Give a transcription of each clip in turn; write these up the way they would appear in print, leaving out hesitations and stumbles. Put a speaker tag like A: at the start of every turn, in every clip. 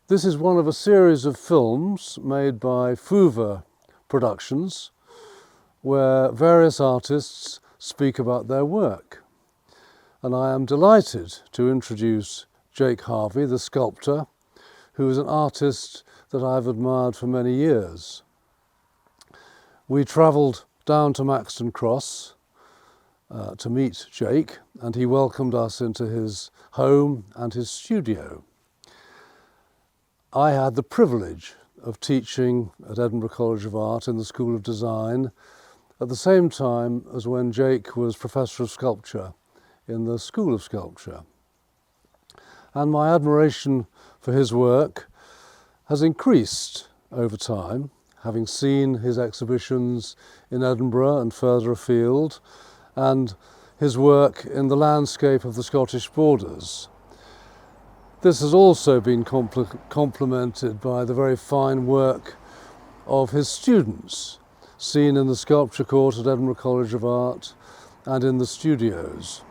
A: This is one of a series of films made by Fouver Productions, where various artists speak about their work. And I am delighted to introduce Jake Harvey, the sculptor, who is an artist that I've admired for many years. We travelled down to Maxton Cross to meet Jake, and he welcomed us into his home and his studio. I had the privilege of teaching at Edinburgh College of Art in the School of Design at the same time as when Jake was Professor of Sculpture in the School of Sculpture. And my admiration for his work has increased over time, having seen his exhibitions in Edinburgh and further afield, and his work in the landscape of the Scottish borders. This has also been complemented by the very fine work of his students, seen in the sculpture court at Edinburgh College of Art and in the studios.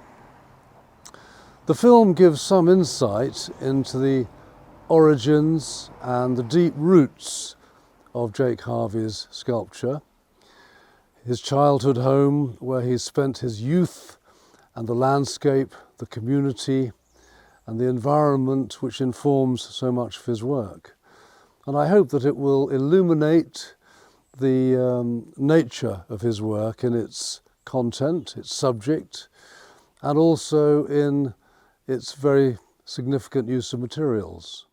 A: The film gives some insight into the origins and the deep roots of Jake Harvey's sculpture, his childhood home where he spent his youth, and the landscape, the community, and the environment which informs so much of his work. And I hope that it will illuminate the nature of his work in its content, its subject, and also in its very significant use of materials.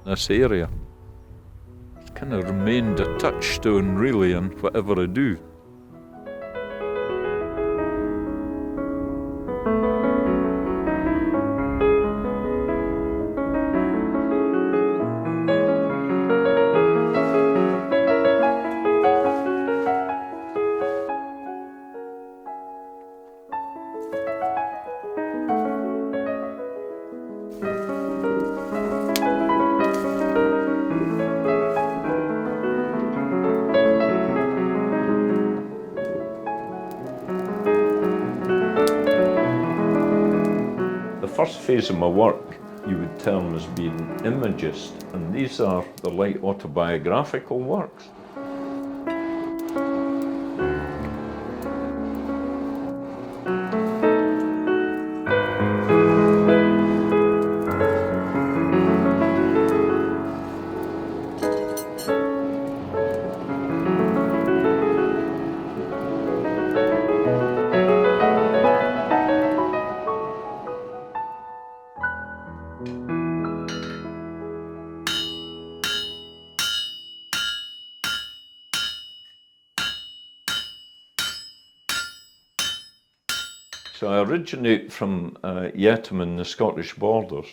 B: This area, it's kind of remained a touchstone really in whatever I do. The first phase of my work you would term as being imagist, and these are the light autobiographical works. So I originate from Yetholm in the Scottish borders,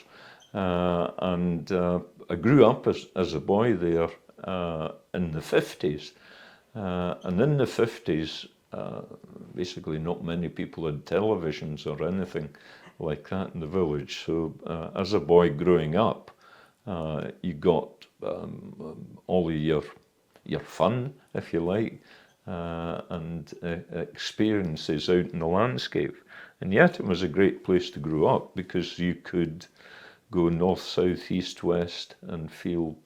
B: and I grew up as a boy there in the 50s. And in the 50s, basically not many people had televisions or anything like that in the village. So as a boy growing up, you got all of your fun, if you like, and experiences out in the landscape. And yet it was a great place to grow up because you could go north, south, east, west and feel,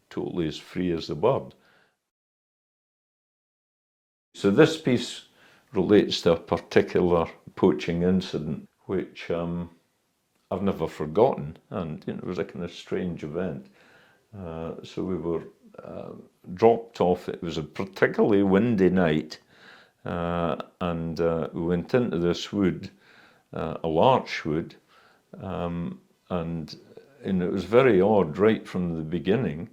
B: totally as free as a bird. So this piece relates to a particular poaching incident which I've never forgotten, and it was a kind of strange event. So we were dropped off. It was a particularly windy night, and we went into this wood, a larch wood, and it was very odd right from the beginning,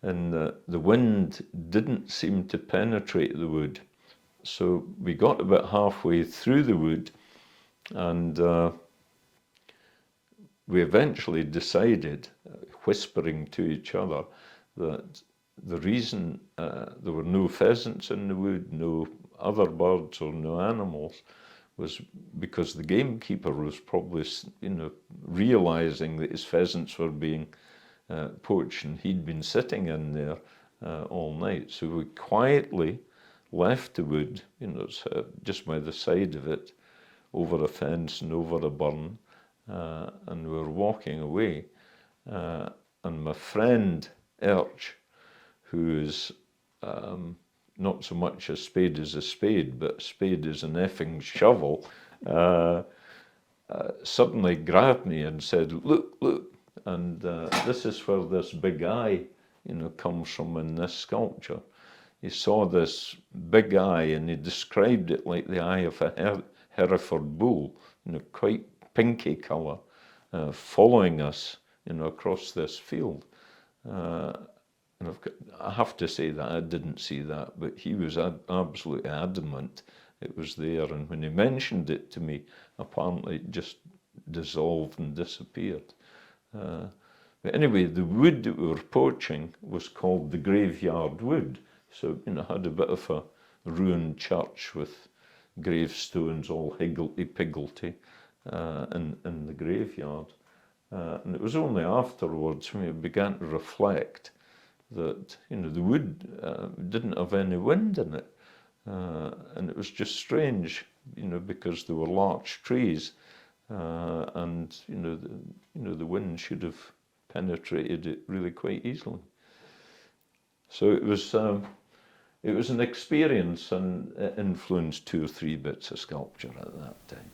B: and the wind didn't seem to penetrate the wood. So we got about halfway through the wood, and we eventually decided, whispering to each other, that the reason there were no pheasants in the wood, no other birds or no animals was because the gamekeeper was probably, realising that his pheasants were being poached, and he'd been sitting in there all night. So we quietly left the wood, just by the side of it, over a fence and over a burn, and we were walking away. And my friend Erch, who is not so much a spade is a spade, but a spade is an effing shovel, suddenly grabbed me and said, "Look, look." And this is where this big eye, comes from in this sculpture. He saw this big eye, and he described it like the eye of a Hereford bull, quite pinky colour, following us, across this field. And I have to say that I didn't see that, but he was absolutely adamant it was there. And when he mentioned it to me, apparently it just dissolved and disappeared. But anyway, the wood that we were poaching was called the Graveyard Wood. So, had a bit of a ruined church with gravestones all higgledy-piggledy in the graveyard. And it was only afterwards when we began to reflect that, the wood didn't have any wind in it. And it was just strange, because there were large trees, and, the wind should have penetrated it really quite easily. So it was an experience, and it influenced 2 or 3 bits of sculpture at that time.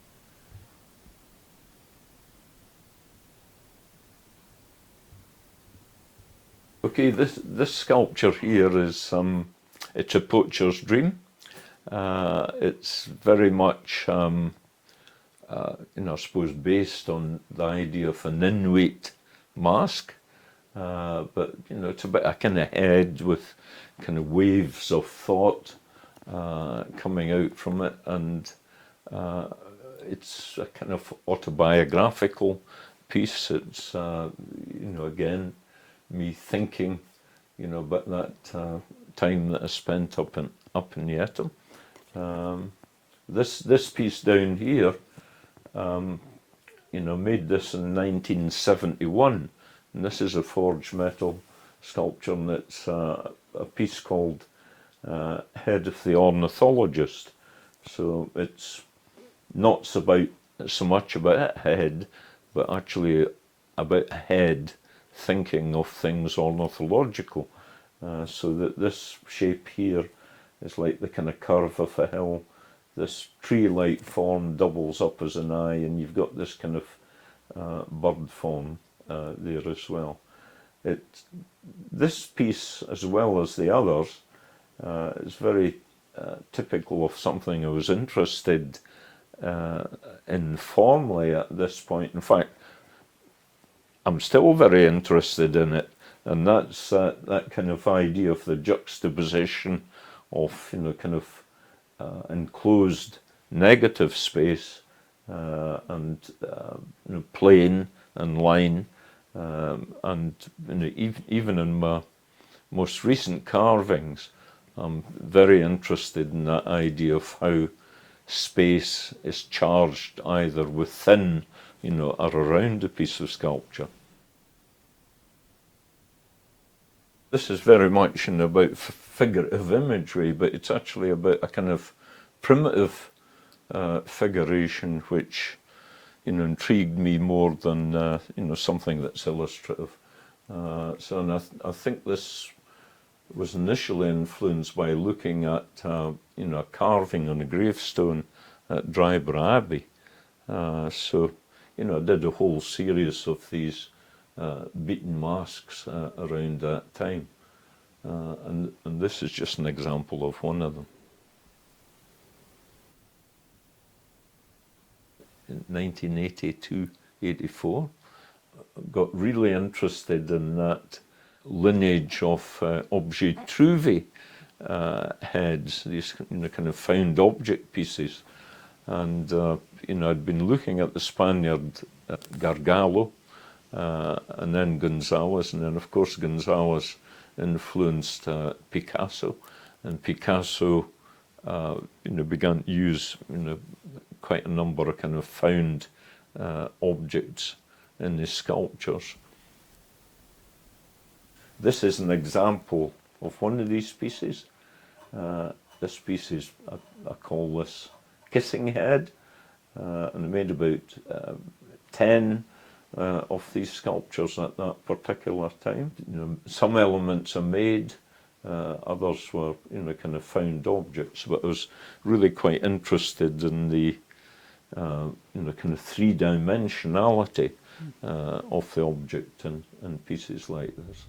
B: Okay, this sculpture here is it's a poacher's dream. It's very much I suppose based on the idea of an Inuit mask, but it's a bit a kind of head with kind of waves of thought coming out from it, and it's a kind of autobiographical piece. It's again, me thinking, about that time that I spent up in Yetholm. This piece down here, made this in 1971, and this is a forged metal sculpture, and it's a piece called Head of the Ornithologist. So it's not so much about a head, but actually about a head thinking of things ornithological. So that this shape here is like the kind of curve of a hill. This tree-like form doubles up as an eye, and you've got this kind of bird form there as well. This piece, as well as the others, is very typical of something I was interested in formally at this point. In fact, I'm still very interested in it, and that's that kind of idea of the juxtaposition of kind of enclosed negative space and plane and line, and even in my most recent carvings, I'm very interested in that idea of how space is charged either within or around a piece of sculpture. This is very much about figurative imagery, but it's actually about a kind of primitive figuration which intrigued me more than something that's illustrative. And I think this was initially influenced by looking at a carving on a gravestone at Dryburgh Abbey. I did a whole series of these beaten masks around that time, and this is just an example of one of them. In 1982-84, got really interested in that lineage of objet trouvé heads, these kind of found object pieces. And I'd been looking at the Spaniard Gargalo, and then Gonzalez, and then of course Gonzalez influenced Picasso, and Picasso began to use quite a number of kind of found objects in his sculptures. This is an example of one of these pieces. This species, I call this Kissing Head, and I made about 10 of these sculptures at that particular time. Some elements are made, others were kind of found objects, but I was really quite interested in the kind of three-dimensionality of the object in pieces like this.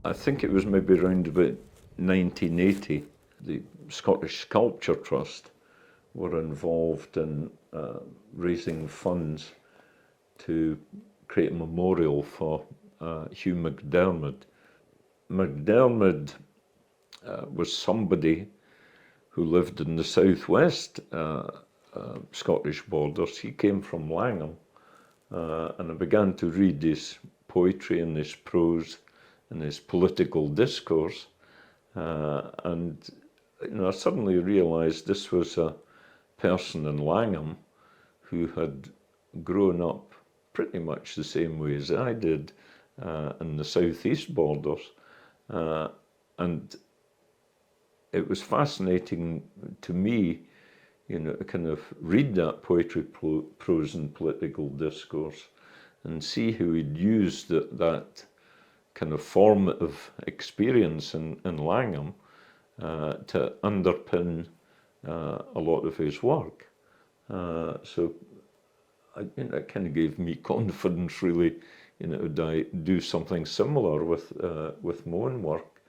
B: I think it was maybe around about 1980, the Scottish Sculpture Trust were involved in raising funds to create a memorial for Hugh MacDairmid. MacDairmid was somebody who lived in the southwest Scottish borders. He came from Langholm, and I began to read his poetry and his prose and his political discourse, and I suddenly realised this was a person in Langholm who had grown up pretty much the same way as I did in the southeast borders, and it was fascinating to me, to kind of read that poetry, prose and political discourse and see how he'd used that kind of formative experience in Langholm to underpin a lot of his work. So it kind of gave me confidence, really, to do something similar with my own work.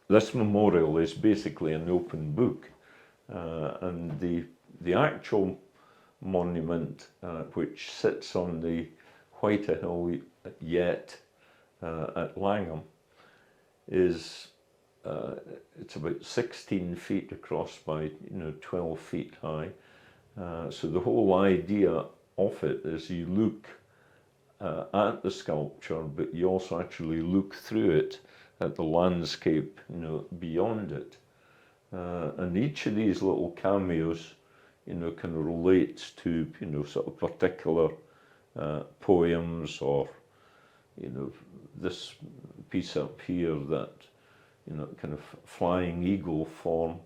B: This memorial is basically an open book, and the actual monument, which sits on the White Hill Yet at Langholm, is it's about 16 feet across by 12 feet high. So the whole idea of it is you look at the sculpture, but you also actually look through it at the landscape beyond it. And each of these little cameos kind of relates to sort of particular poems, or this piece up here that kind of flying eagle form,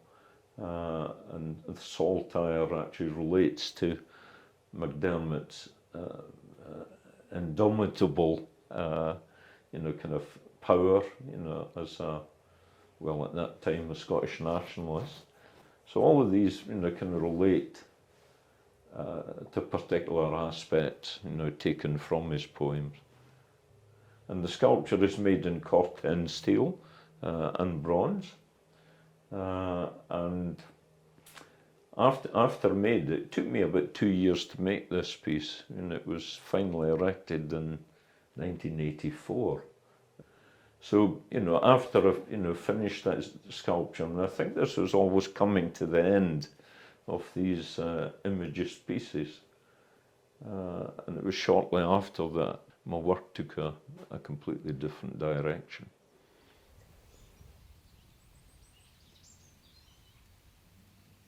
B: and the saltire actually relates to MacDairmid's indomitable kind of power, as at that time a Scottish nationalist. So all of these kind of relate to particular aspects taken from his poems. And the sculpture is made in corten steel and bronze, and after made, it took me about 2 years to make this piece, and it was finally erected in 1984. So after I finished that sculpture, and I think this was always coming to the end of these Imagist pieces, and it was shortly after that my work took a completely different direction.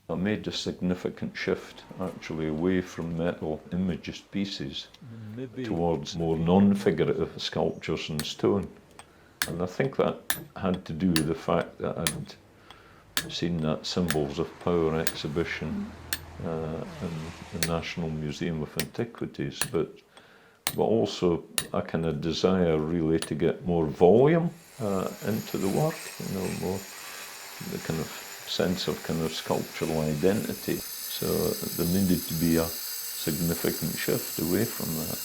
B: I made a significant shift actually away from metal Imagist pieces towards more non-figurative sculptures in stone. And I think that had to do with the fact that I'd seen that Symbols of Power exhibition in the National Museum of Antiquities, but also a kind of desire really to get more volume into the work, more the kind of sense of kind of sculptural identity. So there needed to be a significant shift away from that.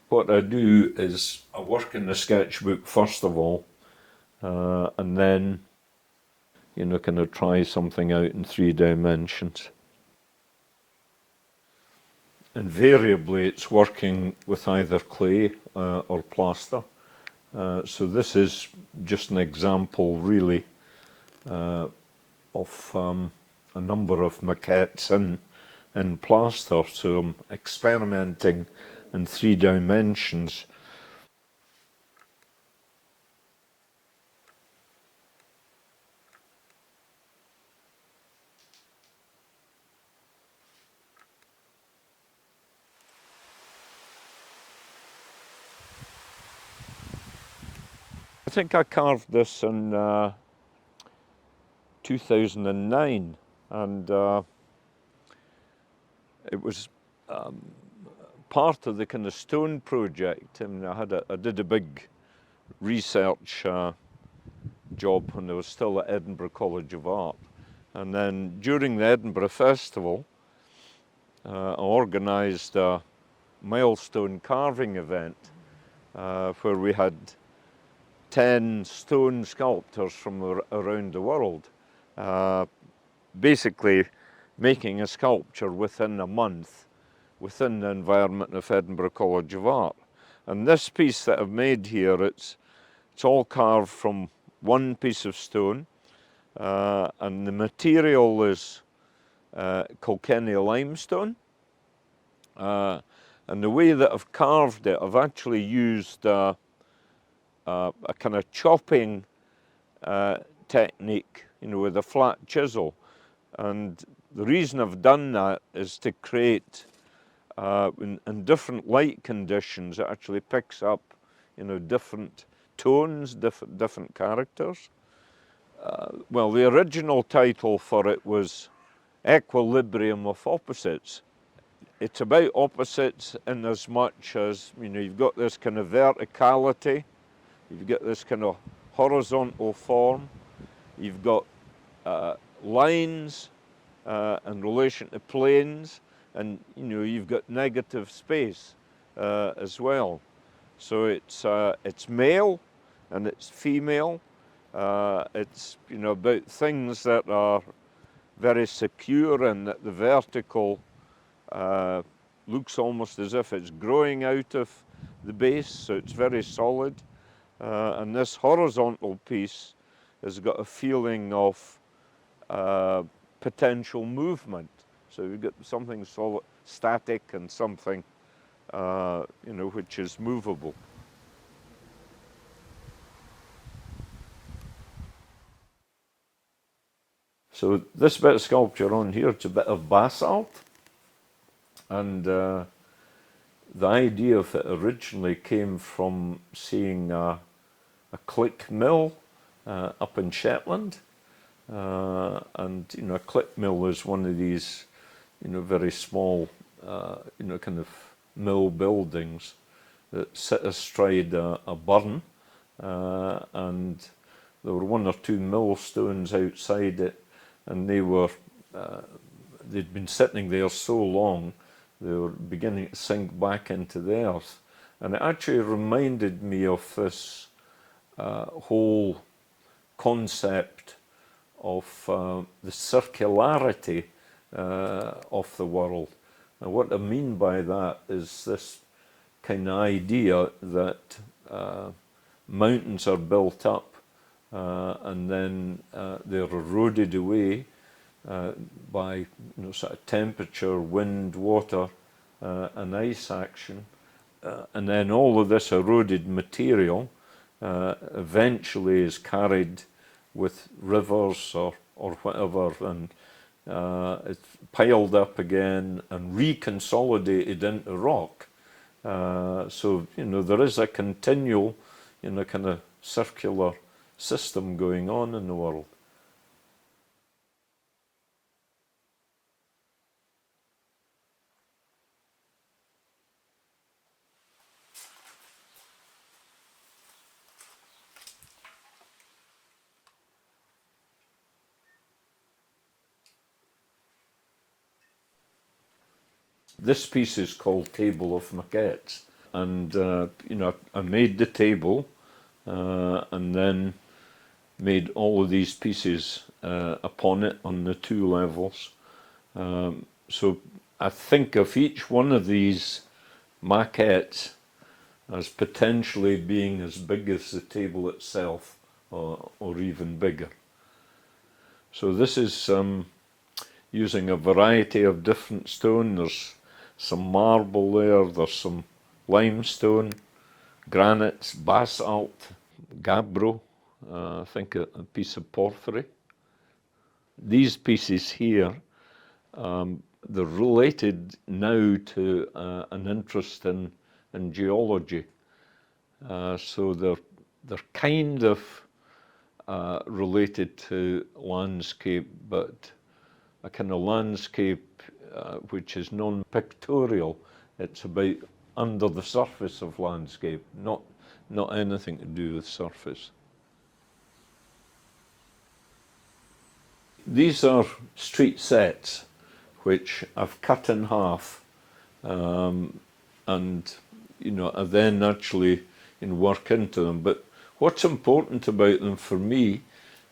B: What I do is I work in the sketchbook first of all, and then kind of try something out in 3 dimensions. invariably it's working with either clay or plaster. So this is just an example, really, of a number of maquettes in plaster. So I'm experimenting in 3 dimensions. I think I carved this in 2009, and it was part of the kind of stone project. I mean, I did a big research job when I was still at Edinburgh College of Art, and then during the Edinburgh Festival, I organised a milestone carving event where we had 10 stone sculptors from around the world, basically making a sculpture within a month within the environment of Edinburgh College of Art. And this piece that I've made here, it's all carved from one piece of stone, and the material is Kilkenny limestone. And the way that I've carved it, I've actually used a kind of chopping technique, you know, with a flat chisel. And the reason I've done that is to create, in different light conditions, it actually picks up, you know, different tones, different characters. Well, the original title for it was Equilibrium of Opposites. It's about opposites in as much as, you know, you've got this kind of verticality, you've got this kind of horizontal form, you've got lines in relation to planes, and, you know, you've got negative space as well. So it's male and it's female. It's, you know, about things that are very secure, and that the vertical looks almost as if it's growing out of the base, so it's very solid. And this horizontal piece has got a feeling of potential movement. So you've got something solid, static, and something you know, which is movable. So this bit of sculpture on here, it's a bit of basalt, and the idea of it originally came from seeing a click mill up in Shetland, and, you know, a click mill is one of these, you know, very small, you know, kind of mill buildings that sit astride a burn, and there were 1 or 2 millstones outside it, and they were they'd been sitting there so long they were beginning to sink back into the earth. And it actually reminded me of this whole concept of the circularity of the world. And what I mean by that is this kind of idea that mountains are built up and then they're eroded away by, you know, sort of temperature, wind, water, and ice action, and then all of this eroded material eventually is carried with rivers or whatever, and it's piled up again and reconsolidated into rock. So, you know, there is a continual, you know, kind of circular system going on in the world. This piece is called Table of Maquettes, and you know, I made the table and then made all of these pieces upon it on the 2 levels. So I think of each one of these maquettes as potentially being as big as the table itself, or even bigger. So this is using a variety of different stone. There's some marble there, there's some limestone, granites, basalt, gabbro, I think a piece of porphyry. These pieces here, they're related now to an interest in geology. So they're kind of related to landscape, but a kind of landscape which is non-pictorial. It's about under the surface of landscape, not anything to do with surface. These are street sets which I've cut in half, and I then actually work into them. But what's important about them for me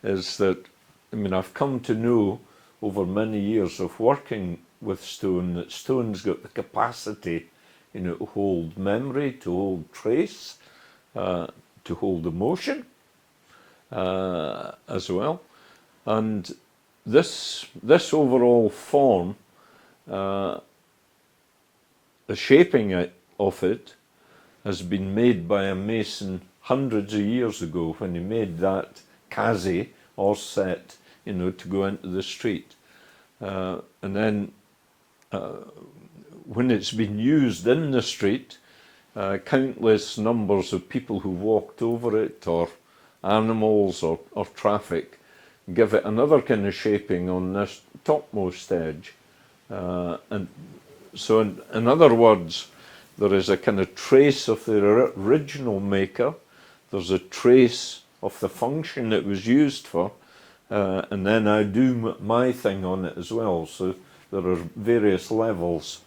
B: is that, I've come to know over many years of working with stone that stone's got the capacity, to hold memory, to hold trace, to hold emotion as well. And this overall form, the shaping of it has been made by a mason hundreds of years ago when he made that casé or set, to go into the street. And then when it's been used in the street, countless numbers of people who walked over it, or animals or traffic, give it another kind of shaping on this topmost edge. And so in other words, there is a kind of trace of the original maker, there's a trace of the function it was used for, and then I do my thing on it as well. So there are various levels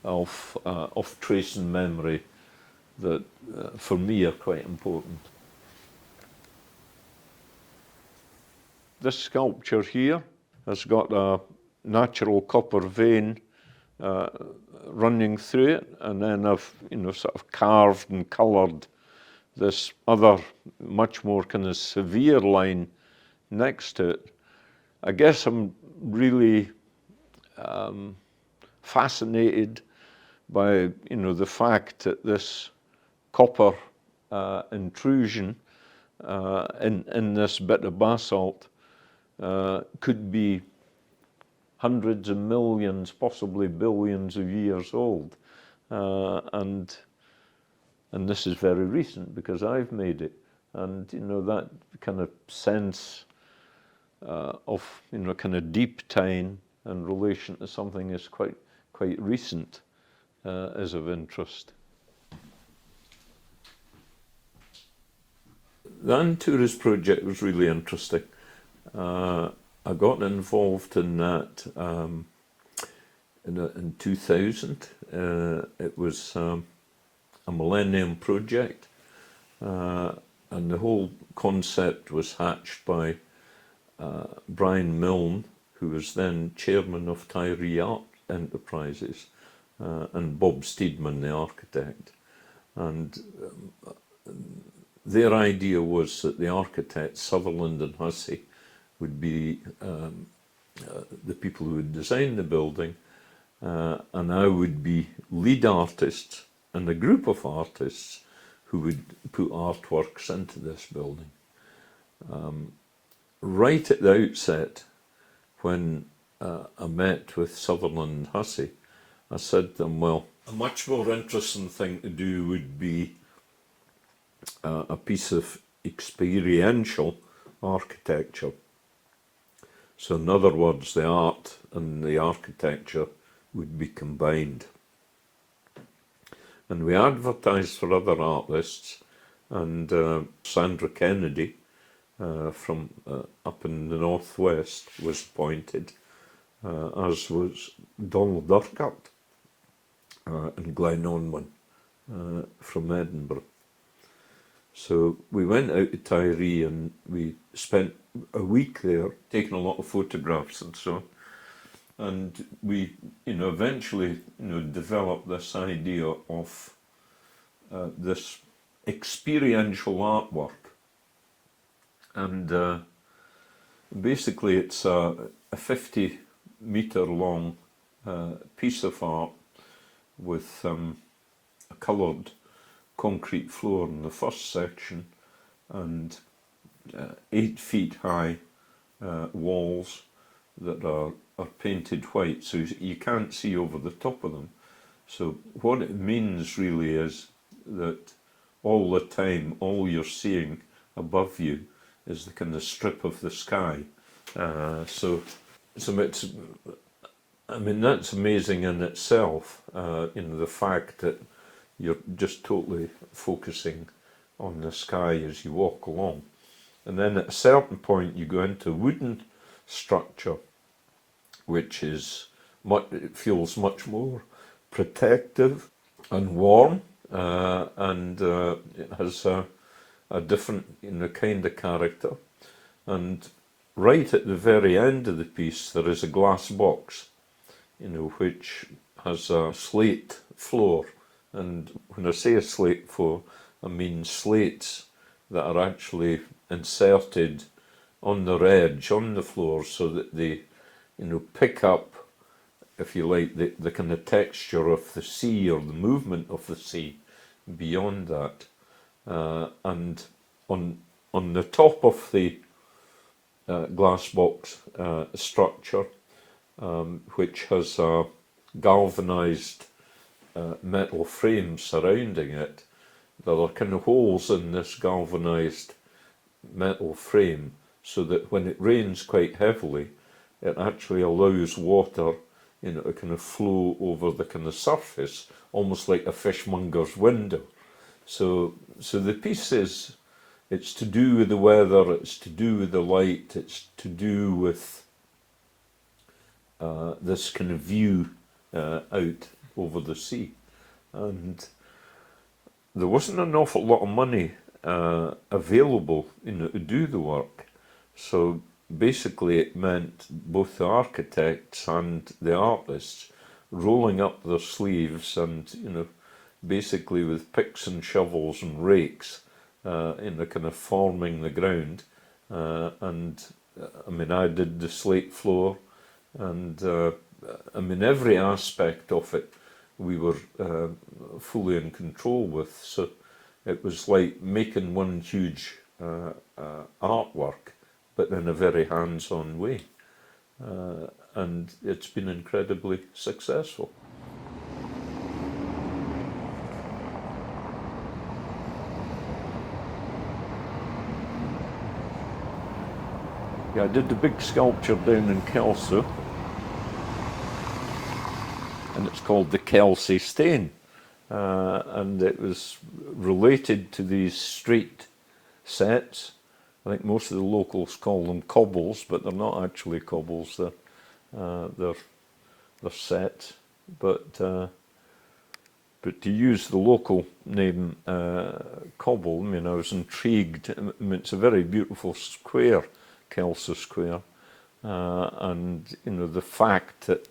B: of trace and memory that for me are quite important. This sculpture here has got a natural copper vein running through it, and then I've sort of carved and coloured this other much more kind of severe line next to it. I guess I'm really fascinated by the fact that this copper intrusion in this bit of basalt could be hundreds of millions, possibly billions of years old, and this is very recent because I've made it, and that kind of sense of kind of deep time in relation to something is quite recent is of interest. The An Turas project was really interesting. I got involved in that in 2000. It was a millennium project, and the whole concept was hatched by Brian Milne, who was then chairman of Tiree Art Enterprises, and Bob Steedman, the architect. And their idea was that the architects, Sutherland and Hussey, would be the people who would design the building, and I would be lead artists and a group of artists who would put artworks into this building. Right at the outset, when I met with Sutherland and Hussey, I said to them, well, a much more interesting thing to do would be a piece of experiential architecture. So in other words, the art and the architecture would be combined. And we advertised for other artists, and Sandra Kennedy from up in the northwest was appointed, as was Donald Urquhart and Glenn Onman from Edinburgh. So we went out to Tiree and we spent a week there taking a lot of photographs and so on. And we, eventually, developed this idea of this experiential artwork. And basically it's a 50-metre long piece of art with a coloured concrete floor in the first section and 8 feet high walls that are painted white, so you can't see over the top of them. So what it means really is that all the time, all you're seeing above you is the kind of strip of the sky. So it's, I mean, that's amazing in itself, the fact that you're just totally focusing on the sky as you walk along. And then at a certain point you go into wooden structure, which is it feels much more protective and warm, and it has a different kind of character. And right at the very end of the piece there is a glass box, which has a slate floor. And when I say a slate floor, I mean slates that are actually inserted on the edge, on the floor, so that they, pick up, if you like, the kind of texture of the sea or the movement of the sea beyond that. And on the top of the glass box structure, which has a galvanized metal frame surrounding it, there are kind of holes in this galvanized metal frame so that when it rains quite heavily, it actually allows water, to kind of flow over the kind of surface, almost like a fishmonger's window. So the piece it's to do with the weather, it's to do with the light, it's to do with this kind of view out over the sea. And there wasn't an awful lot of money available, to do the work. So basically it meant both the architects and the artists rolling up their sleeves and, basically with picks and shovels and rakes, kind of forming the ground. And I mean, I did the slate floor, and I mean, every aspect of it we were fully in control with. So it was like making one huge artwork, but in a very hands-on way. And it's been incredibly successful. Yeah, I did the big sculpture down in Kelso, and it's called the Kelso Stain, and it was related to these street sets. I think most of the locals call them cobbles, but they're not actually cobbles. They're sets. But to use the local name cobble, I mean, I was intrigued. I mean, it's a very beautiful square, Kelso Square, and the fact that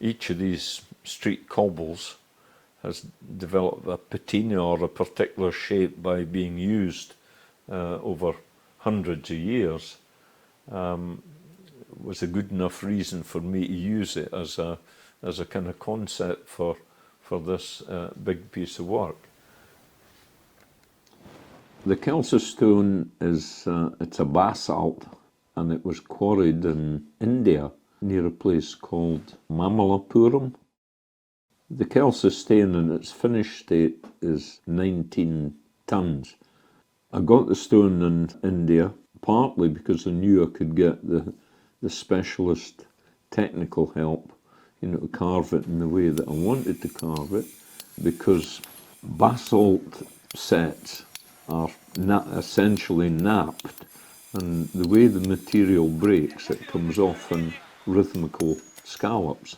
B: each of these street cobbles has developed a patina or a particular shape by being used over hundreds of years was a good enough reason for me to use it as a kind of concept for this big piece of work. The Kelso stone is it's a basalt, and it was quarried in India near a place called Mamallapuram. The Kelso stain in its finished state is 19 tons. I got the stone in India partly because I knew I could get the specialist technical help, to carve it in the way that I wanted to carve it, because basalt sets are essentially napped, and the way the material breaks, it comes off in rhythmical scallops.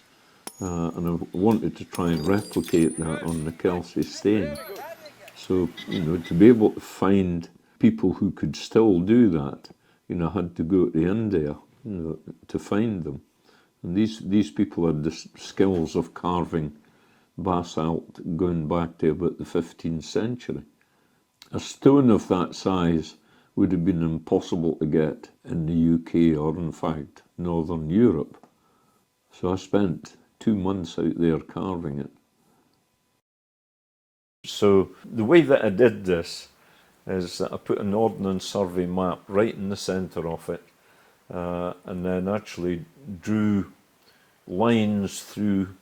B: And I wanted to try and replicate that on the Kelso stain. So, to be able to find people who could still do that, I had to go to India, to find them. And these people had the skills of carving basalt going back to about the 15th century. A stone of that size would have been impossible to get in the UK or, in fact, Northern Europe. So I spent 2 months out there carving it. So the way that I did this is that I put an Ordnance Survey map right in the centre of it, and then actually drew lines through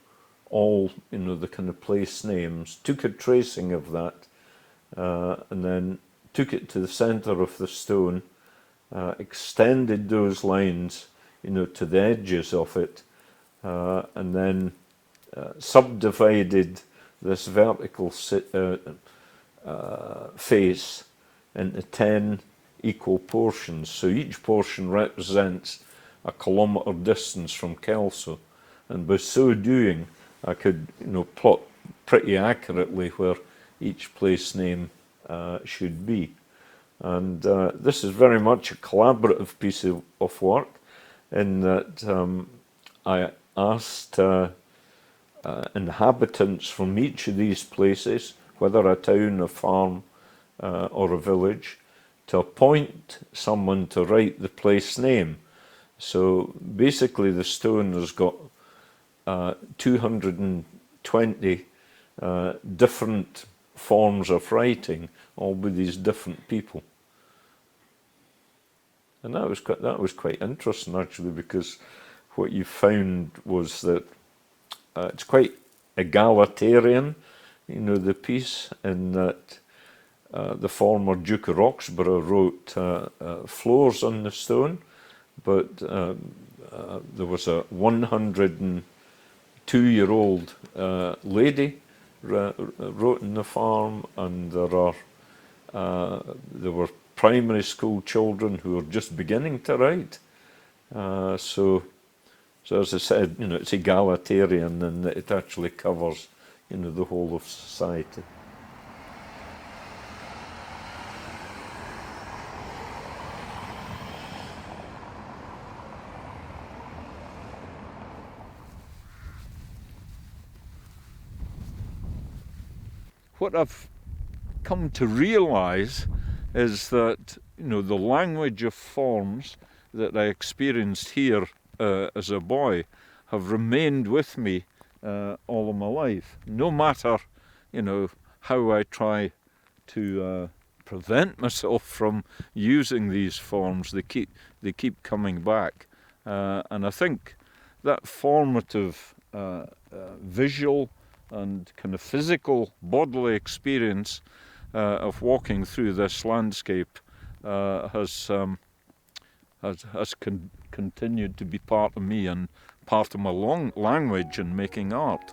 B: all, the kind of place names, took a tracing of that, and then took it to the centre of the stone, extended those lines, to the edges of it, and then subdivided this vertical face into 10 equal portions. So each portion represents a kilometre distance from Kelso, and by so doing I could plot pretty accurately where each place name should be. And this is very much a collaborative piece of work, in that I asked inhabitants from each of these places, whether a town, a farm, or a village, to appoint someone to write the place name. So basically the stone has got 220 different forms of writing, all with these different people. And that was quite interesting, actually, because what you found was that it's quite egalitarian, the piece, in that the former Duke of Roxburgh wrote floors on the stone, but there was a 102-year-old lady wrote in the farm, and there were primary school children who were just beginning to write. So as I said, it's egalitarian, and it actually covers, the whole of society. What I've come to realise is that, the language of forms that I experienced here as a boy have remained with me all of my life. No matter, how I try to prevent myself from using these forms, they keep coming back. And I think that formative visual and kind of physical bodily experience of walking through this landscape has continued to be part of me and part of my language in making art.